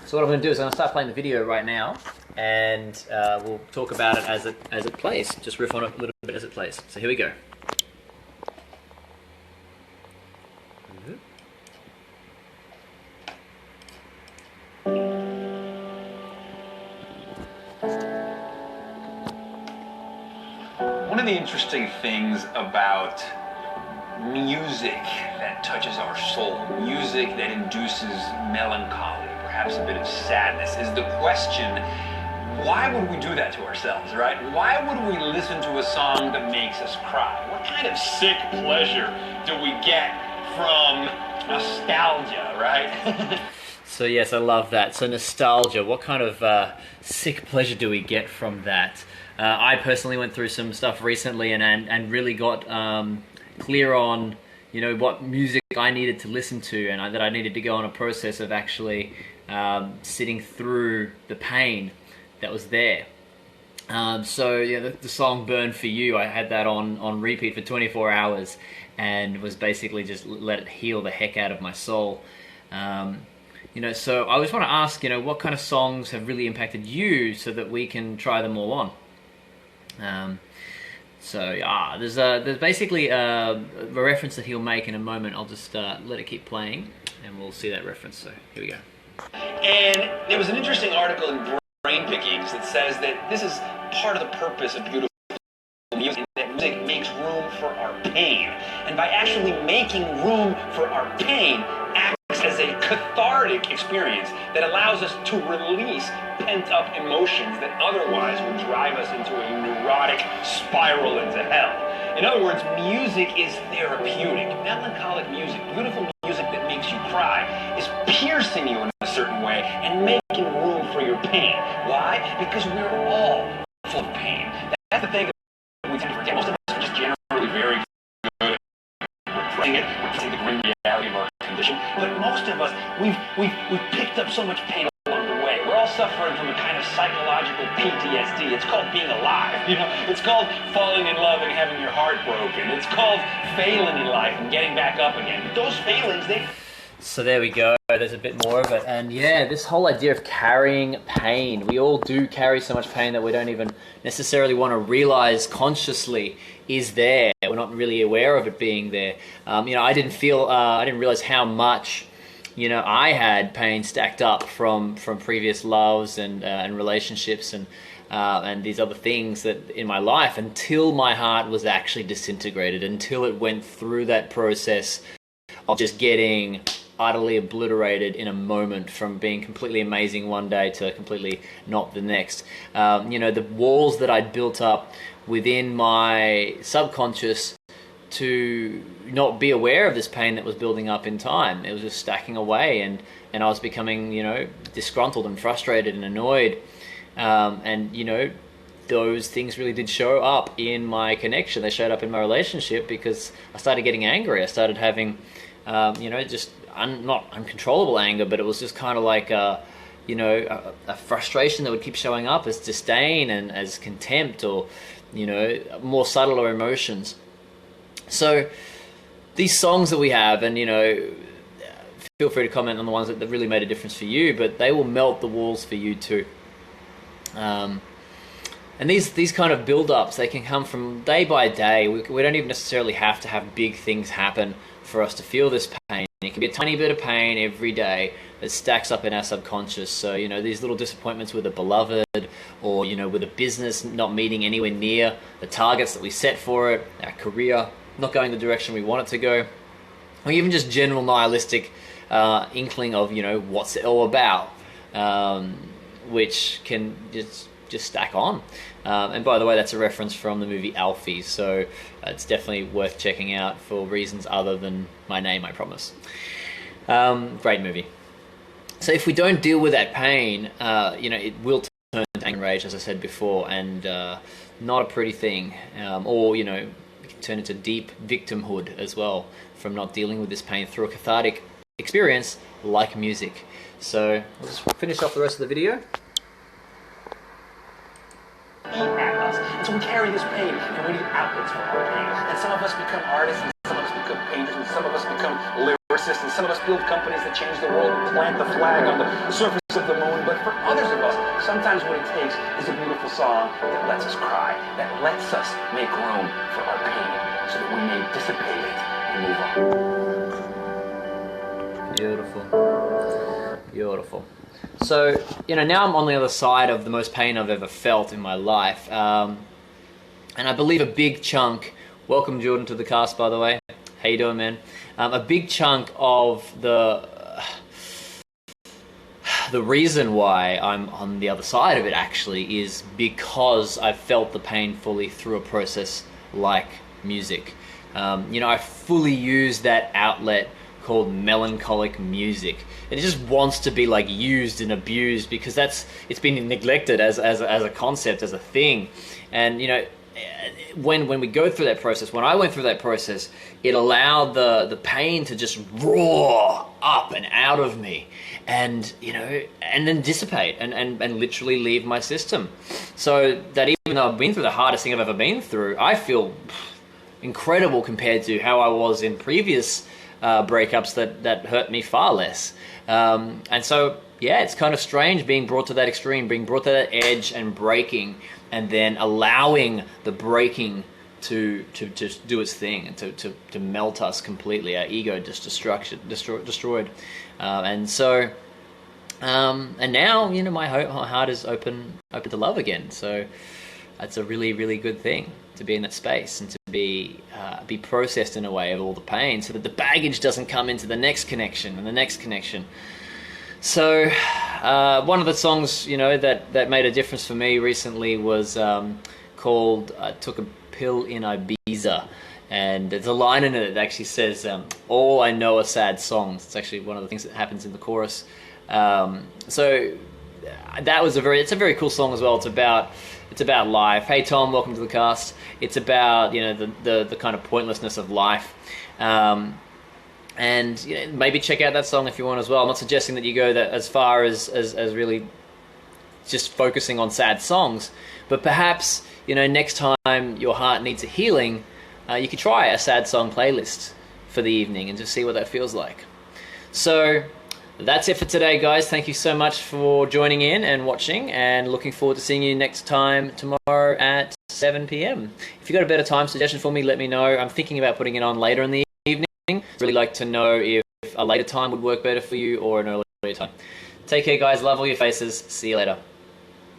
So what I'm going to do is I'm going to start playing the video right now, and we'll talk about it as it plays. Just riff on it a little bit as it plays. So here we go. One of the interesting things about music that touches our soul, music that induces melancholy, perhaps a bit of sadness, is the question, why would we do that to ourselves, right? Why would we listen to a song that makes us cry? What kind of sick pleasure do we get from nostalgia, right? So yes, I love that. So nostalgia, what kind of sick pleasure do we get from that? I personally went through some stuff recently and really got clear on, you know, what music I needed to listen to, and that I needed to go on a process of actually sitting through the pain that was there. So yeah, the song "Burn for You," I had that on repeat for 24 hours, and was basically just let it heal the heck out of my soul. You know, so I just want to ask, you know, what kind of songs have really impacted you, so that we can try them all on. There's basically a reference that he'll make in a moment. I'll just let it keep playing, and we'll see that reference. So here we go. And there was an interesting article in Brain Pickings that says that this is part of the purpose of beautiful music, that music makes room for our pain. And by actually making room for our pain, acts as a cathartic experience that allows us to release pent-up emotions that otherwise would drive us into a neurotic spiral into hell. In other words, music is therapeutic. Melancholic music, beautiful music that makes you cry, is piercing you in a certain way and making room for your pain. Why? Because we're all full of pain. That's the thing that we tend to forget. Most of us are just generally very good at playing it, replacing the grim reality of our condition. But most of us, we've picked up so much pain along the way. We're all suffering from a kind of psychological PTSD. It's called being alive, you know. It's called falling in love and having your heart broken. It's called failing in life and getting back up again. But those failings, So there we go, there's a bit more of it. And yeah, this whole idea of carrying pain. We all do carry so much pain that we don't even necessarily want to realize consciously is there. We're not really aware of it being there. You know, I didn't realize how much, you know, I had pain stacked up from previous loves and relationships and these other things that in my life, until my heart was actually disintegrated, until it went through that process of just getting utterly obliterated in a moment, from being completely amazing one day to completely not the next. You know, the walls that I'd built up within my subconscious to not be aware of this pain that was building up in time. It was just stacking away, and I was becoming, you know, disgruntled and frustrated and annoyed. And, you know, those things really did show up in my connection. They showed up in my relationship because I started getting angry. I started having, you know, just not uncontrollable anger, but it was just kind of like you know, a frustration that would keep showing up as disdain and as contempt, or, you know, more subtler emotions. So these songs that we have, and, you know, feel free to comment on the ones that really made a difference for you, but they will melt the walls for you too. And these kind of build-ups, they can come from day by day. We don't even necessarily have to have big things happen for us to feel this pain. It can be a tiny bit of pain every day that stacks up in our subconscious. So, you know, these little disappointments with a beloved, or, you know, with a business not meeting anywhere near the targets that we set for it, our career not going the direction we want it to go, or even just general nihilistic inkling of, you know, what's it all about, which can just stack on. And by the way, that's a reference from the movie Elphie, so it's definitely worth checking out for reasons other than my name, I promise. Great movie. So if we don't deal with that pain, you know, it will turn to anger and rage, as I said before, and not a pretty thing. Or, you know, it can turn into deep victimhood as well from not dealing with this pain through a cathartic experience like music. So I'll just finish off the rest of the video. At us. And so we carry this pain, and we need outlets for our pain. And some of us become artists, and some of us become painters, and some of us become lyricists. physicists, and some of us build companies that change the world and plant the flag on the surface of the moon. But for others of us, sometimes what it takes is a beautiful song that lets us cry, that lets us make room for our pain so that we may dissipate it and move on. Beautiful. Beautiful. So, now I'm on the other side of the most pain I've ever felt in my life. And I believe a big chunk, welcome Jordan to the cast, by the way. How you doing, man? A big chunk of the reason why I'm on the other side of it actually is because I felt the pain fully through a process like music. I fully use that outlet called melancholic music. It just wants to be like used and abused because it's been neglected as a concept, as a thing. And when we go through that process, when I went through that process, it allowed the pain to just roar up and out of me, and and then dissipate and literally leave my system. So that even though I've been through the hardest thing I've ever been through, I feel incredible compared to how I was in previous breakups that hurt me far less. And so yeah, it's kind of strange being brought to that extreme, being brought to that edge and breaking, and then allowing the breaking to do its thing and to melt us completely, our ego just destroyed. And so and now my heart is open to love again. So that's a really, really good thing to be in that space and to be processed in a way of all the pain, so that the baggage doesn't come into the next connection and the next connection. So one of the songs that made a difference for me recently was called "Took a Pill in Ibiza," and there's a line in it that actually says, "All I know are sad songs." It's actually one of the things that happens in the chorus. So that was it's a very cool song as well. It's about life. Hey Tom, welcome to the cast. It's about the kind of pointlessness of life. And maybe check out that song if you want as well. I'm not suggesting that you go that as far as really just focusing on sad songs, but perhaps next time your heart needs a healing, you could try a sad song playlist for the evening and just see what that feels like. So that's it for today, guys. Thank you so much for joining in and watching, and looking forward to seeing you next time tomorrow at 7 p.m. If you've got a better time suggestion for me, let me know. I'm thinking about putting it on later in the evening. Really like to know if a later time would work better for you or an earlier time. Take care, guys. Love all your faces. See you later.